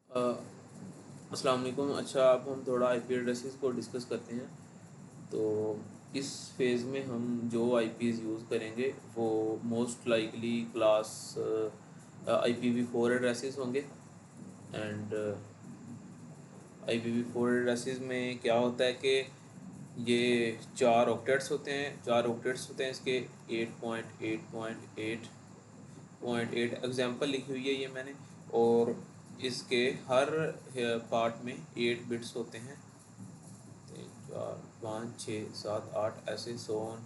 अ, अस्सलाम वालेकुम। अच्छा, अब हम थोड़ा आईपी एड्रेसेस को डिस्कस करते हैं। तो इस फेज़ में हम जो आईपीज़ यूज़ करेंगे वो most likely class IPv4 addresses होंगे। एंड IPv4 एड्रेसेस में क्या होता है कि ये 4 ऑक्टेट्स होते हैं इसके। 8.8.8.8 एग्जांपल लिखी हुई है ये मैंने। और इसके हर पार्ट में 8 बिट्स होते हैं। 3 4 5 6 7 8 ऐसे सो ऑन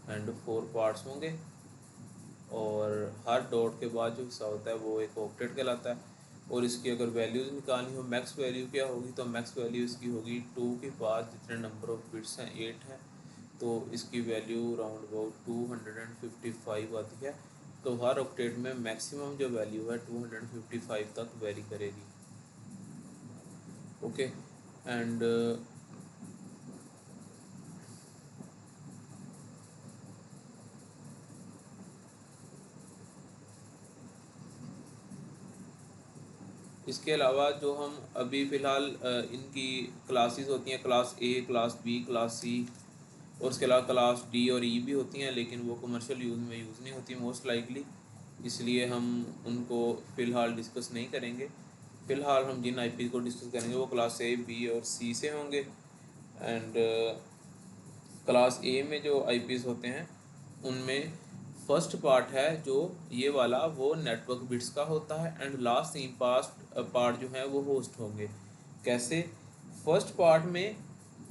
एंड 4 पार्ट्स होंगे। और हर डॉट के बाद जो हिस्सा होता है वो एक ऑक्टेट कहलाता है। और इसकी अगर वैल्यूज़ निकालनी हो, मैक्स वैल्यू क्या होगी, तो मैक्स वैल्यू इसकी होगी 2 के पास जितने नंबर ऑफ बिट्स हैं 8 हैं, तो इसकी वैल्यू राउंड अबाउट 255 आती है। तो हर ऑक्टेट में मैक्सिमम जो वैल्यू है 255 तक वेरी करेगी। ओके। एंड इसके अलावा जो हम अभी फ़िलहाल इनकी क्लासेस होती हैं, class A, class B, class C, और उसके अलावा क्लास डी और ई भी होती हैं, लेकिन वो कमर्शियल यूज़ में यूज़ नहीं होती मोस्ट लाइकली, इसलिए हम उनको फ़िलहाल डिस्कस नहीं करेंगे। फ़िलहाल हम जिन आईपी को डिस्कस करेंगे वो क्लास ए, बी और सी से होंगे। एंड क्लास ए में जो आईपीज़ होते हैं उनमें फर्स्ट पार्ट है जो ये वाला वो नेटवर्क बिट्स का होता है। एंड लास्ट 3 पार्ट जो है वो होस्ट होंगे। कैसे? फर्स्ट पार्ट में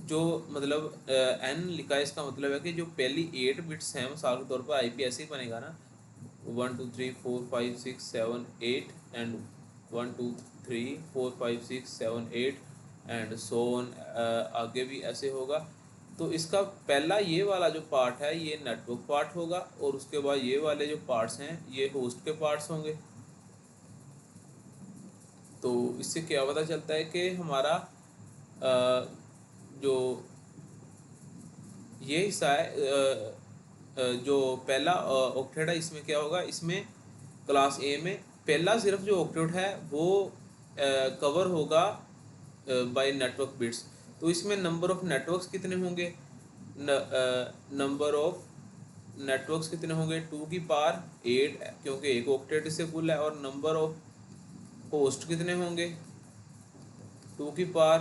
जो मतलब एन लिखा है, इसका मतलब है कि जो पहली 8 बिट्स हैं, मिसाल के तौर पर आईपी ऐसे ही बनेगा ना, 1 2 3 4 5 6 7 8 एंड 1 2 3 4 5 6 7 8 एंड सो ऑन। आगे भी ऐसे होगा। तो इसका पहला ये वाला जो पार्ट है ये नेटवर्क पार्ट होगा, और उसके बाद ये वाले जो पार्ट्स हैं ये होस्ट के पार्ट्स होंगे। तो इससे क्या पता चलता है कि हमारा जो ये हिस्सा है, जो पहला ऑक्टेट है, इसमें क्या होगा, इसमें क्लास ए में पहला सिर्फ जो ऑक्टेट है वो कवर होगा बाय नेटवर्क बिट्स। तो इसमें नंबर ऑफ नेटवर्क्स कितने होंगे? नंबर ऑफ नेटवर्क्स कितने होंगे? 2 की पावर 8, क्योंकि एक ऑक्टेट इससे फुल है। और नंबर ऑफ होस्ट कितने होंगे? 2 की पावर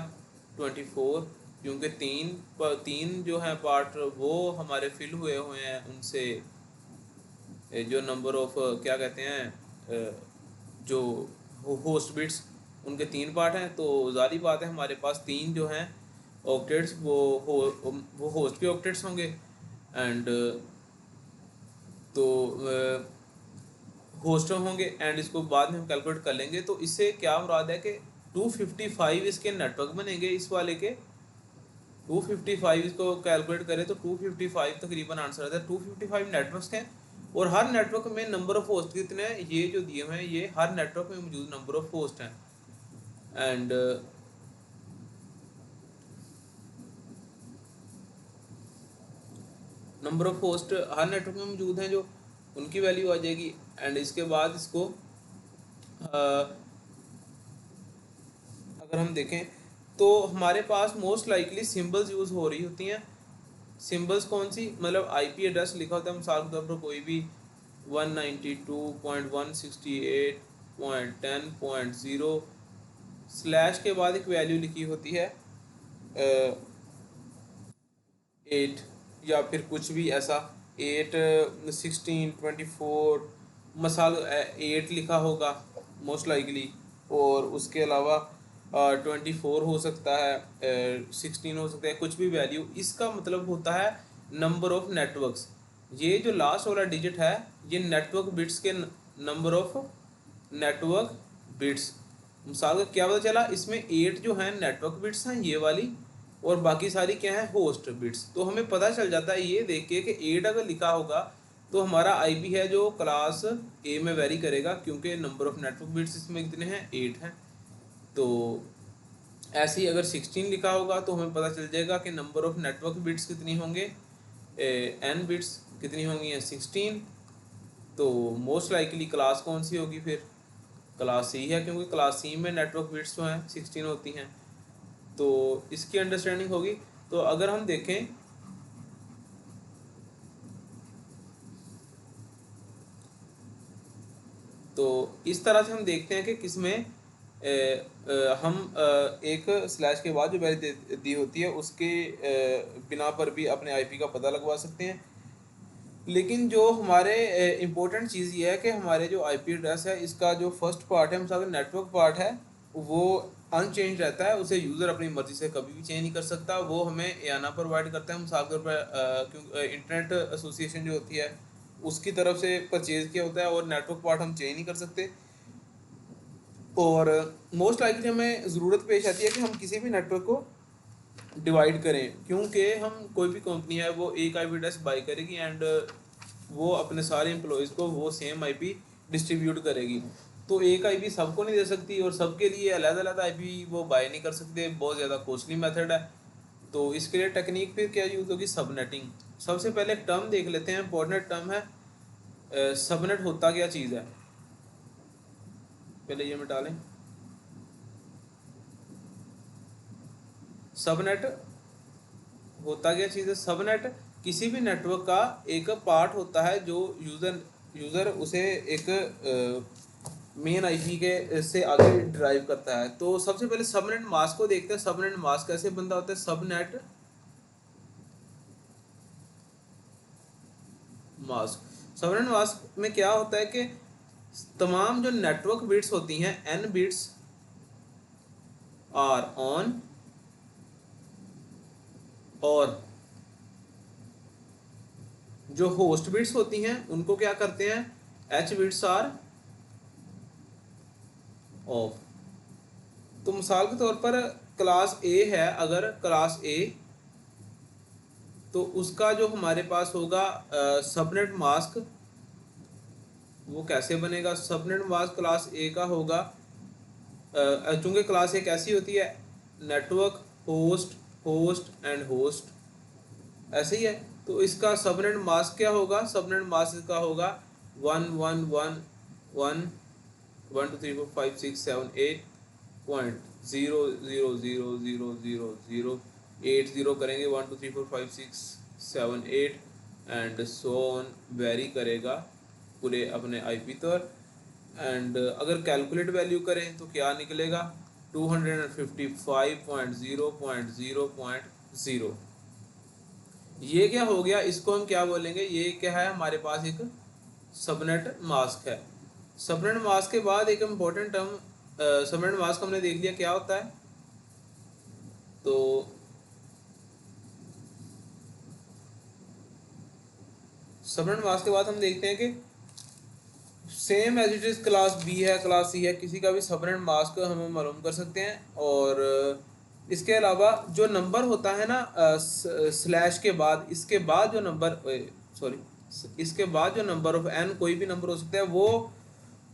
24, क्योंकि तीन जो है पार्ट वो हमारे फिल हुए हुए हैं उनसे। जो नंबर ऑफ क्या कहते हैं, जो होस्ट बिट्स, उनके 3 पार्ट हैं। तो जारी बात है हमारे पास 3 जो हैं ऑक्टेट्स वो होस्ट के ऑक्टेट्स होंगे। एंड तो होस्ट होंगे। एंड इसको बाद में हम कैलकुलेट कर लेंगे। तो इससे क्या मुराद है कि 255 इसके नेटवर्क बनेंगे इस वाले के। 255 इसको कैलकुलेट करें तो 255 तकरीबन आंसर आता है। 255 नेटवर्क्स हैं, और हर नेटवर्क में नंबर ऑफ होस्ट कितने हैं ये जो दिए हुए हैं, ये हर नेटवर्क में मौजूद नंबर ऑफ होस्ट हैं। And number of host her network में मौजूद हैं जो उनकी वैल्यू आ जाएगी। एंड इसके बाद इसको अगर हम देखें तो हमारे पास मोस्ट लाइकली सिंबल्स यूज़ हो रही होती हैं। सिंबल्स कौन सी? मतलब आईपी एड्रेस लिखा होता है मिसाल के तौर पर कोई भी 192.168.10.0 स्लैश के बाद एक वैल्यू लिखी होती है 8, या फिर कुछ भी ऐसा 8, 16, 24, मसाल 8 लिखा होगा मोस्ट लाइकली। और उसके अलावा 24 हो सकता है, 16 हो सकता है, कुछ भी वैल्यू। इसका मतलब होता है नंबर ऑफ नेटवर्क्स। ये जो लास्ट वाला डिजिट है ये नेटवर्क बिट्स के नंबर ऑफ नेटवर्क बिट्स। मिसाल का क्या पता चला, इसमें 8 जो हैं नेटवर्क बिट्स हैं ये वाली, और बाकी सारी क्या है, होस्ट बिट्स। तो हमें पता चल जाता है ये देख के कि 8 अगर लिखा होगा तो हमारा आईपी है जो क्लास ए में वेरी करेगा, क्योंकि नंबर ऑफ नेटवर्क बिट्स इसमें कितने हैं, 8 हैं। तो ऐसे ही अगर 16 लिखा होगा तो हमें पता चल जाएगा कि नंबर ऑफ नेटवर्क बिट्स कितनी होंगे, एन बिट्स कितनी होंगी, 16। तो मोस्ट लाइकली क्लास कौन सी होगी फिर? क्लास सी है, क्योंकि क्लास सी में नेटवर्क बिट्स जो हैं 16 होती हैं। तो इसकी अंडरस्टैंडिंग होगी। तो अगर हम देखें तो इस तरह से हम देखते हैं कि किसमें हम एक स्लैश के बाद जो वैल्यू दी होती है उसके बिना पर भी अपने आईपी का पता लगवा सकते हैं। लेकिन जो हमारे इम्पोर्टेंट चीज़ ये है कि हमारे जो आईपी एड्रेस है इसका जो फर्स्ट पार्ट है, मतलब नेटवर्क पार्ट है, वो अनचेंज रहता है। उसे यूज़र अपनी मर्ज़ी से कभी भी चेंज नहीं कर सकता। वो हमें याना प्रोवाइड करता है। मिसाल के तौर पर क्योंकि इंटरनेट एसोसिएशन जो होती है उसकी तरफ से परचेज़ किया होता है, और नेटवर्क पार्ट हम चेंज नहीं कर सकते। और मोस्ट लाइकली हमें ज़रूरत पेश आती है कि हम किसी भी नेटवर्क को डिवाइड करें, क्योंकि हम कोई भी कंपनी है वो एक आईपी एड्रेस बाई करेगी एंड वो अपने सारे एम्प्लॉयज़ को वो सेम आईपी डिस्ट्रीब्यूट करेगी। तो एक आईपी सबको नहीं दे सकती, और सबके लिए अलग-अलग आईपी वो बाय नहीं कर सकते। बहुत ज़्यादा कॉस्टली मेथड है। तो इसके लिए टेक्निक फिर क्या यूज़ होगी? सबनेटिंग। सबसे पहले एक टर्म देख लेते हैं, इंपॉर्टेंट टर्म है सबनेट। होता क्या चीज़ है, पहले ये मिटा लें। सबनेट होता क्या चीज़ है? सबनेट किसी भी नेटवर्क का एक पार्ट होता है जो यूज़र उसे एक मेन आईपी के से आगे ड्राइव करता है। तो सबसे पहले सबनेट मास्क को देखते हैं। सबनेट मास्क कैसे बनता होता है? सबनेट मास्क में क्या होता है कि तमाम जो नेटवर्क बिट्स होती हैं, n बिट्स आर ऑन, और जो होस्ट बिट्स होती हैं उनको क्या करते हैं? h bits are off. तो मिसाल के तौर पर क्लास ए है, अगर क्लास ए, तो उसका जो हमारे पास होगा सबनेट मास्क, वो कैसे बनेगा? सबनेट मास्क क्लास ए का होगा, चूंकि क्लास ए कैसी होती है? Network, host, host and host, ऐसे ही है। तो इसका सबनेट मास्क क्या होगा? सबनेट मास्क का होगा 11112356780 करेंगे 1234567 एंड सो ऑन, वेरी करेगा पूरे अपने आईपी पर। एंड अगर कैलकुलेट वैल्यू करें तो क्या निकलेगा? 255.0.0.0। ये क्या हो गया? इसको हम क्या बोलेंगे? ये क्या है? हमारे पास एक सबनेट मास्क है। सबनेट मास्क के बाद एक इम्पोर्टेंट टर्म, सबनेट मास्क हमने देख लिया क्या होता है। तो सबनेट मास्क के बाद हम देखते हैं कि same as it is class B है, क्लास सी है, किसी का भी सबनेट मास्क हम मालूम कर सकते हैं। और इसके अलावा जो नंबर होता है ना स्लैश के बाद, इसके बाद जो नंबर सॉरी इसके बाद जो नंबर ऑफ n, कोई भी नंबर हो सकता है,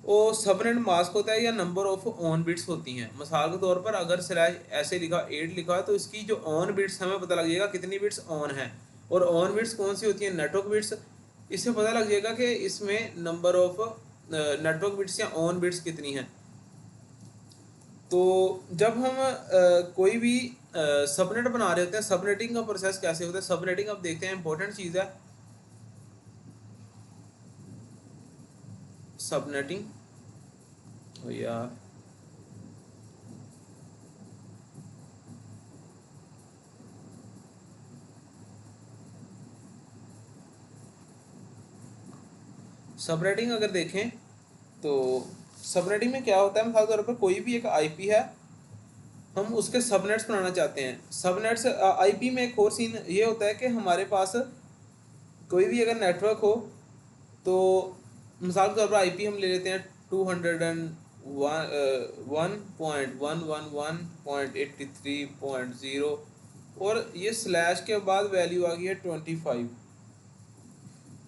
वो सबनेट मास्क होता है, या नंबर ऑफ ऑन बिट्स होती हैं। मिसाल के तौर पर अगर स्लैश ऐसे लिखा 8 लिखा है, तो इसकी जो ऑन बिट्स हमें पता लग जाएगा कितनी बिट्स ऑन है। और ऑन बिट्स कौन सी होती हैं? Network bits. इससे पता लग जाएगा कि इसमें नंबर ऑफ नेटवर्क बिट्स या ऑन बिट्स कितनी हैं। तो जब हम कोई भी सबनेट बना रहे होते हैं, सबनेटिंग का प्रोसेस कैसे होता है? सबनेटिंग अब देखते हैं, इंपॉर्टेंट चीज़ है सबनेटिंग। ओ यार, सबनेटिंग अगर देखें तो सबनेटिंग में क्या होता है? मिसाल के तौर पर कोई भी एक आईपी है, हम उसके सबनेट्स बनाना चाहते हैं। सबनेट्स आईपी में एक और सीन ये होता है कि हमारे पास कोई भी अगर नेटवर्क हो, तो मिसाल के तौर पर आईपी हम ले लेते हैं 201.111.83.0, और ये स्लैश के बाद वैल्यू आ गई है 25।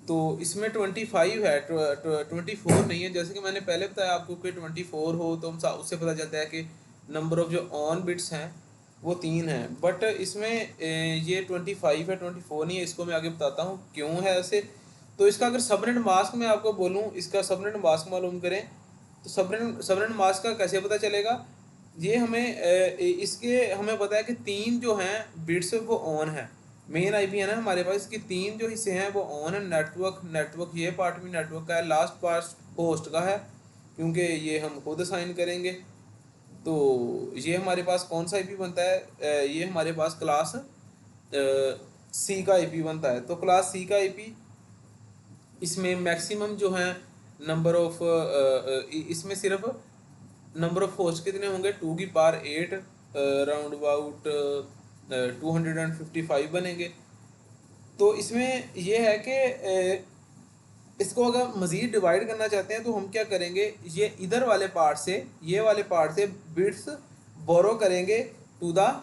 तो इसमें 25 है, 24 नहीं है। जैसे कि मैंने पहले बताया आपको कि 24 हो तो उससे पता चलता है कि नंबर ऑफ जो ऑन बिट्स हैं वो 3 हैं। बट इसमें ये 25 है, 24 नहीं है। इसको मैं आगे बताता हूँ क्यों है ऐसे। तो इसका अगर सबनेट मास्क मैं आपको बोलूँ, इसका सबनेट मास्क मालूम करें तो सबनेट मास्क का कैसे पता चलेगा? ये हमें इसके हमें पता है कि 3 जो हैं बिट्स वो ऑन है। मेन आईपी है ना हमारे पास, इसके 3 जो हिस्से हैं वो ऑन है। नेटवर्क ये पार्ट भी नेटवर्क का है, लास्ट पार्ट होस्ट का है, क्योंकि ये हम खुद साइन करेंगे। तो ये हमारे पास कौन सा आईपी बनता है? ये हमारे पास क्लास सी का आईपी बनता है। तो क्लास सी का आईपी, इसमें मैक्सिमम जो है नंबर ऑफ, इसमें सिर्फ नंबर ऑफ होस्ट कितने होंगे? 2 की पावर 8 राउंड अबाउट 255 बनेंगे। तो इसमें यह है कि इसको अगर मज़ीद डिवाइड करना चाहते हैं तो हम क्या करेंगे, ये इधर वाले पार्ट से, ये वाले पार्ट से बिट्स बोरो करेंगे टू द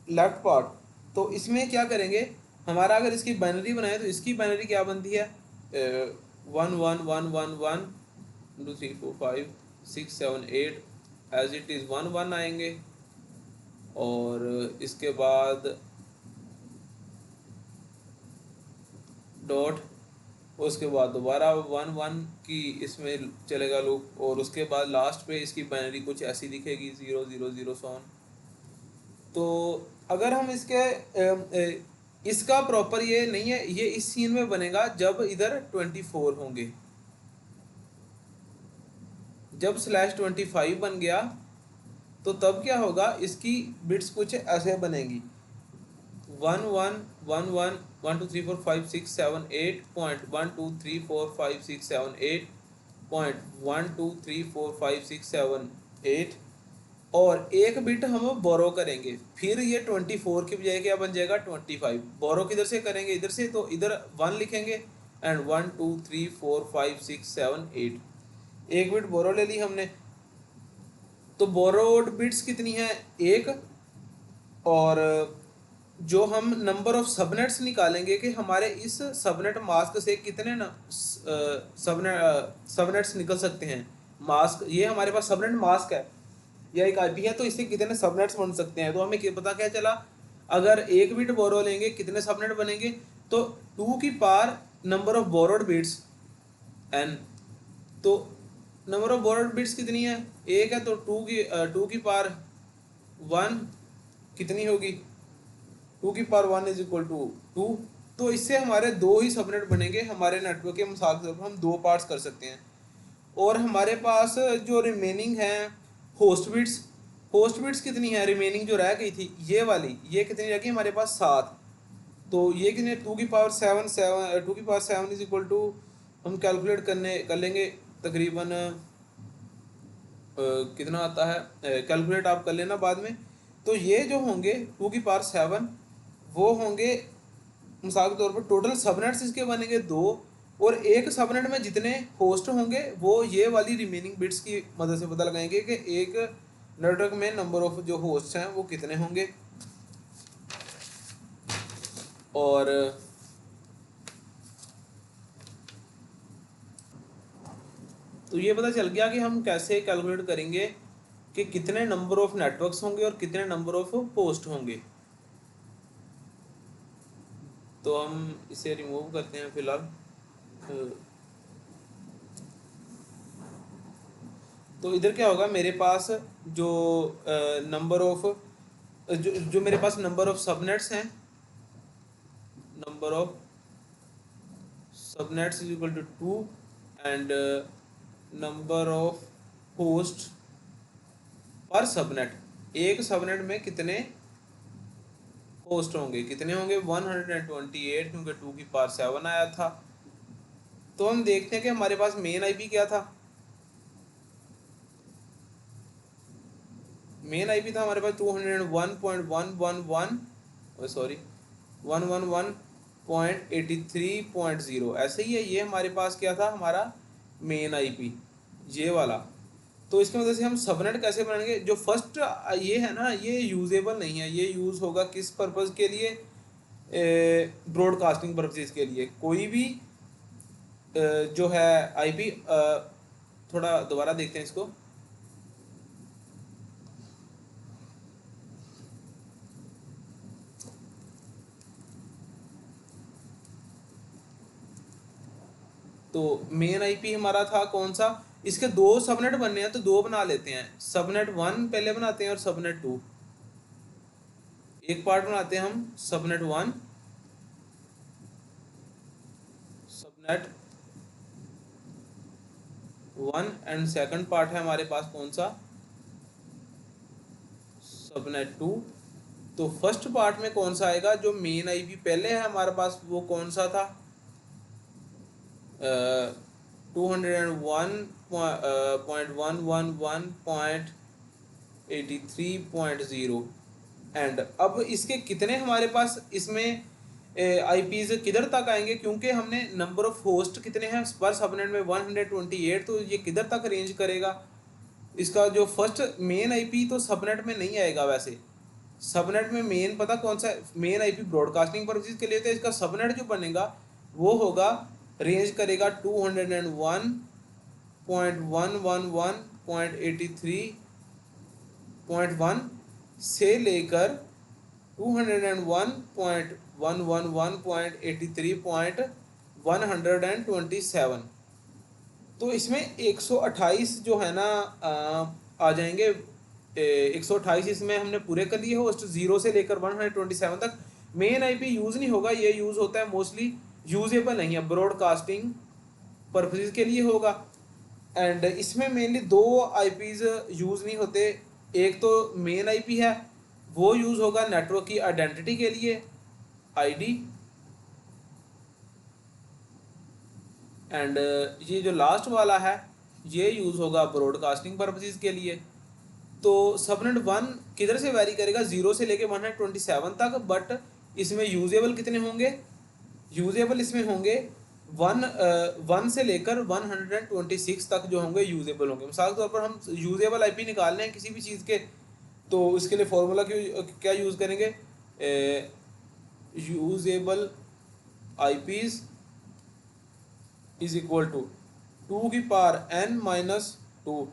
लेफ्ट पार्ट। तो इसमें क्या करेंगे, हमारा अगर इसकी बाइनरी बनाए तो इसकी बाइनरी क्या बनती है? 1 1 1 1 1 2 3 4 5 6 7 8 एज इट इज़ 1 1 आएंगे, और इसके बाद डॉट, उसके बाद दोबारा 1 1 की इसमें चलेगा लूप, और उसके बाद लास्ट पे इसकी बाइनरी कुछ ऐसी दिखेगी 0 0 0 सॉन। तो अगर हम इसका प्रॉपर ये नहीं है, ये इस सीन में बनेगा जब इधर 24 होंगे। जब /25 बन गया तो तब क्या होगा, इसकी बिट्स कुछ ऐसे बनेगी 1 1 1 1 1 2 3 4 5 6 7 8 पॉइंट 1 2 3 4 5 6 7 8 पॉइंट 1 2 3 4 5 6 7 8, और एक बिट हम बोरो करेंगे। फिर ये 24 की बजाय क्या बन जाएगा? 25। बोरो किधर से करेंगे? इधर से। तो इधर 1 लिखेंगे एंड 1 2 3 4 5 6 7 8, एक बिट बोरो ले ली हमने। तो बोरोड बिट्स कितनी है? 1। और जो हम नंबर ऑफ सबनेट्स निकालेंगे कि हमारे इस सबनेट मास्क से कितने न सबनेट्स निकल सकते हैं। मास्क, ये हमारे पास सबनेट मास्क है या एक आईपी है, तो इससे कितने सबनेट्स बन सकते हैं। तो हमें पता क्या चला, अगर एक बिट बोरो लेंगे कितने सबनेट बनेंगे? तो 2 की power number of borrowed bits n। तो नंबर ऑफ बोरोड बिट्स कितनी है? 1 है, तो 2 की पावर 1 कितनी होगी? 2 की पावर 1 इज इक्वल टू 2। तो इससे हमारे 2 ही सबनेट बनेंगे हमारे नेटवर्क के। मिसाल के तौर पर हम 2 पार्ट्स कर सकते हैं। और हमारे पास जो रिमेनिंग है होस्ट बिट्स कितनी है रिमेनिंग जो रह गई थी, ये वाली, ये कितनी रह गई हमारे पास? 7। तो ये कितने? 2 की पावर 7 2 की पावर 7 इज इक्वल टू, हम कैलकुलेट कर लेंगे तकरीबन कितना आता है, कैलकुलेट आप कर लेना बाद में। तो ये जो होंगे 2 की पावर 7, वो होंगे मिसाल के तौर पर टोटल सबनेट्स इसके बनेंगे 2, और एक सबनेट में जितने होस्ट होंगे वो ये वाली रिमेनिंग बिट्स की मदद से पता लगाएंगे कि एक नेटवर्क में नंबर ऑफ जो होस्ट हैं वो कितने होंगे। और तो ये पता चल गया कि हम कैसे कैलकुलेट करेंगे कि कितने नंबर ऑफ नेटवर्क्स होंगे और कितने नंबर ऑफ होस्ट होंगे। तो हम इसे रिमूव करते हैं फिलहाल। तो इधर क्या होगा, मेरे पास जो नंबर ऑफ जो मेरे पास नंबर ऑफ सबनेट्स हैं, number of subnets is equal to 2, and number of host पर सबनेट, एक सबनेट में कितने होस्ट होंगे, कितने होंगे? 128, क्योंकि 2 की पावर 7 आया था। तो हम देखते हैं कि हमारे पास मेन आईपी क्या था। मेन आईपी था हमारे पास 201.111, सॉरी 111.83.0, ऐसे ही है। ये हमारे पास क्या था हमारा मेन आईपी, ये वाला। तो इसकी वजह से हम सबनेट कैसे बनाएंगे? जो फर्स्ट ये है ना, ये यूजेबल नहीं है। ये यूज़ होगा किस पर्पज़ के लिए? ब्रॉडकास्टिंग पर्पजेज़ के लिए। कोई भी जो है आईपी, थोड़ा दोबारा देखते हैं इसको। तो मेन आईपी हमारा था कौन सा, इसके दो सबनेट बनने हैं तो दो बना लेते हैं, सबनेट 1 पहले बनाते हैं और सबनेट 2। एक पार्ट बनाते हैं हम subnet 1, subnet 1, and second part है हमारे पास कौन सा, सबनेट 2। तो फर्स्ट पार्ट में कौन सा आएगा, जो मेन आईपी पहले है हमारे पास वो कौन सा था, 201.111.83.0। एंड अब इसके कितने हमारे पास इसमें आईपीज किधर तक आएंगे, क्योंकि हमने नंबर ऑफ होस्ट कितने हैं पर सबनेट में 128, तो ये किधर तक रेंज करेगा। इसका जो फर्स्ट मेन आईपी तो सबनेट में नहीं आएगा, वैसे सबनेट में मेन पता कौन सा मेन आईपी ब्रॉडकास्टिंग पर्पसेस के लिए, तो इसका सबनेट जो बनेगा वो होगा, रेंज करेगा 201.111.83.1 से लेकर 201.111.83.127। तो इसमें 128 जो है ना आ जाएंगे। 128 इसमें हमने पूरे कर लिए होस्ट, 0 से लेकर 127 तक। मेन आईपी यूज़ नहीं होगा, ये यूज़ होता है मोस्टली, यूजेबल नहीं है, ब्रॉडकास्टिंग पर्पसेस के लिए होगा। एंड इसमें मेनली दो आईपीज यूज़ नहीं होते, एक तो मेन आईपी है वो यूज़ होगा नेटवर्क की आइडेंटिटी के लिए, आईडी, एंड ये जो लास्ट वाला है ये यूज़ होगा ब्रॉडकास्टिंग पर्पसेस के लिए। तो सबनेट 1 किधर से वैरी करेगा, 0 से लेके 127 तक, बट इसमें यूजेबल कितने होंगे, यूजेबल इसमें होंगे 1 से लेकर 126 तक जो होंगे यूजेबल होंगे। मिसाल के तौर पर हम यूजेबल आईपी निकालने हैं किसी भी चीज़ के, तो इसके लिए फॉर्मूला क्या यूज़ करेंगे, usable IPs is equal to 2 की पावर n-2।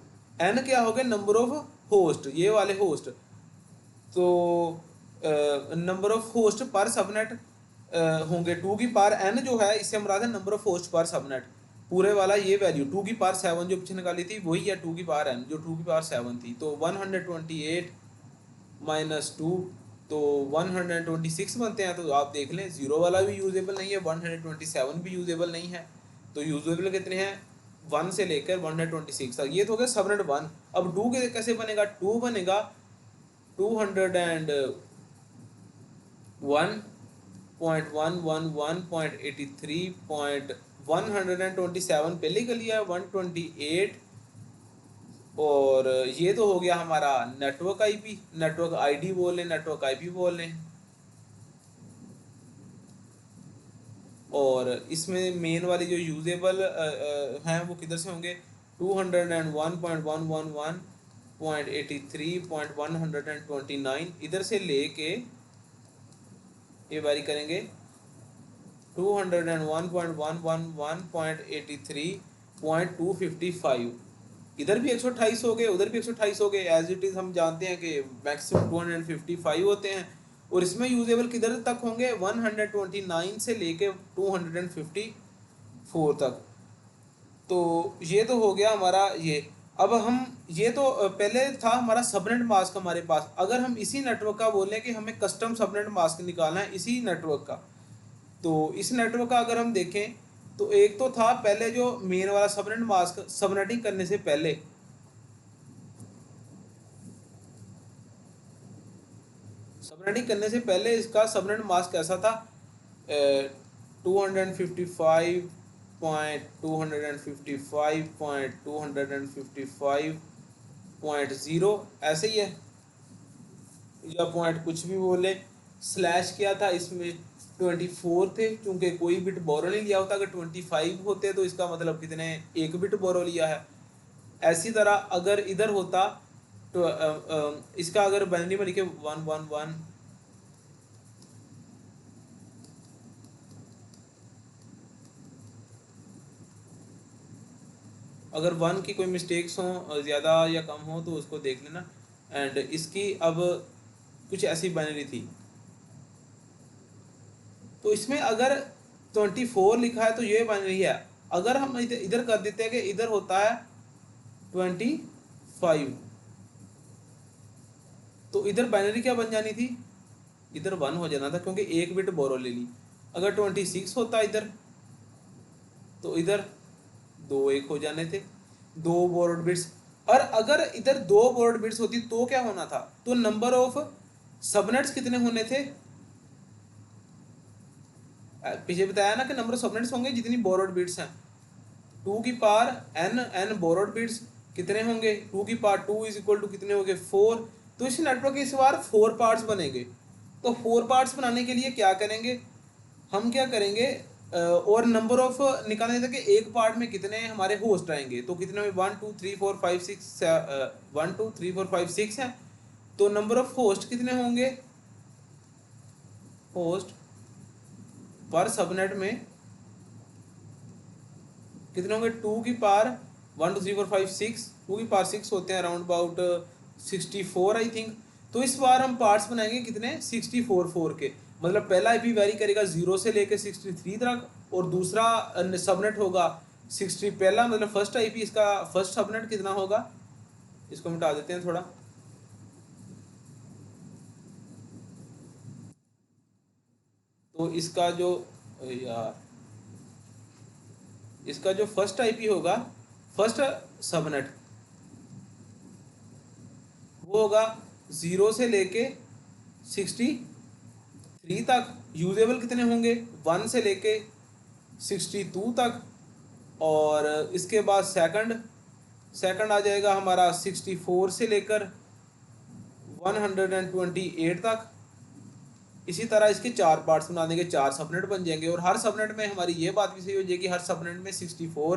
n क्या हो गया, नंबर ऑफ होस्ट, ये वाले होस्ट, तो नंबर ऑफ होस्ट पर सबनेट होंगे 2 की पावर n जो है, इससे हम है नंबर ऑफ होस्ट पर सबनेट, पूरे वाला ये वैल्यू 2 की पावर 7 जो पीछे निकाली थी वही है 2 की पावर n जो 2 की पावर 7 थी। तो 128 माइनस 2 तो 126 बनते हैं। तो आप देख लें 0 वाला भी यूजेबल नहीं है, 127 भी यूजेबल नहीं है, तो यूजेबल कितने हैं 1 से लेकर 126 तक। ये तो हो गया सबनेट 1। अब 2 के कैसे बनेगा, 2 बनेगा 201.111.83.127 पहले कर लिया है, 128, और ये तो हो गया हमारा नेटवर्क आईपी, नेटवर्क आईडी बोल लें, नेटवर्क आईपी बोल लें। और इसमें मेन वाली जो यूजेबल हैं वो किधर से होंगे, 201.111.83.129 इधर से लेके ये वारी करेंगे 201.111.83.255। इधर भी 128 हो गए, उधर भी 128 हो गए, एज इट इज़ हम जानते हैं कि मैक्सिमम 255 होते हैं। और इसमें यूजेबल किधर तक होंगे, 129 से लेके 254 तक। तो ये तो हो गया हमारा ये। अब हम ये तो पहले था हमारा सबनेट मास्क हमारे पास। अगर हम इसी नेटवर्क का बोलें कि हमें कस्टम सबनेट मास्क निकालना है इसी नेटवर्क का, तो इस नेटवर्क का अगर हम देखें तो एक तो था पहले जो मेन वाला सबनेट मास्क, सबनेटिंग करने से पहले, सबनेटिंग करने से पहले इसका सबनेट मास्क कैसा था, 255.255.255.0 ऐसे ही है, या पॉइंट कुछ भी बोले। स्लैश क्या था इसमें, 24 थे, क्योंकि कोई बिट बोरो नहीं लिया होता। अगर 25 होते तो इसका मतलब कितने, एक बिट बोरो लिया है। ऐसी तरह अगर इधर होता तो इसका अगर बाइनरी में लिखे 111, अगर 1 की कोई मिस्टेक्स हों ज़्यादा या कम हो तो उसको देख लेना। एंड इसकी अब कुछ ऐसी बाइनरी थी, तो इसमें अगर 24 लिखा है तो ये बाइनरी है, अगर हम इधर कर देते हैं कि इधर होता है 25, तो इधर बाइनरी क्या बन जानी थी, इधर 1 हो जाना था क्योंकि एक बिट बोरो ले ली। अगर 26 होता इधर, तो इधर 2 1 हो जाने थे, 2 बोरोड बिट्स। और अगर इधर 2 बोरोड बिट्स होती तो क्या होना था, तो नंबर ऑफ सबनेट्स कितने होने थे, पीछे बताया ना कि नंबर ऑफ सबनेट्स होंगे जितनी बोरोड बिट्स हैं। 2 की पावर n बोरोड बिट्स कितने होंगे, 2 की पावर 2 इज इक्वल टू कितने होंगे 4। तो इस नेटवर्क के इस बार 4 पार्ट्स बनेंगे। तो 4 पार्ट्स बनाने के लिए क्या करेंगे, हम क्या करेंगे, और नंबर ऑफ निकालने था कि एक पार्ट में कितने हमारे होस्ट आएंगे, तो कितने में 1 2 3 4 5 6 1 2 3 4 5 6 है। तो नंबर ऑफ होस्ट कितने होंगे, होस्ट पर सबनेट में कितने होंगे, 2 की पावर 1 2 3 4 5 6, 2 की पावर 6 होते हैं अराउंड अबाउट 64 आई थिंक। तो इस बार हम पार्ट्स बनाएंगे कितने 64 4 के, मतलब पहला आईपी वेरी करेगा 0 से लेकर 63 तक, और दूसरा सबनेट होगा 60, पहला मतलब फर्स्ट आईपी इसका फर्स्ट सबनेट कितना होगा, इसको मिटा देते हैं थोड़ा। तो इसका जो यार इसका जो फर्स्ट आईपी होगा, फर्स्ट सबनेट वो होगा 0 से लेके 63 तक। यूजेबल कितने होंगे, 1 से लेके 62 तक। और इसके बाद सेकंड आ जाएगा हमारा 64 से लेकर 128 तक। इसी तरह इसके 4 पार्ट्स बना देंगे, 4 सबनेट बन जाएंगे, और हर सबनेट में हमारी ये बात भी सही हो जाएगी, हर सबनेट में 64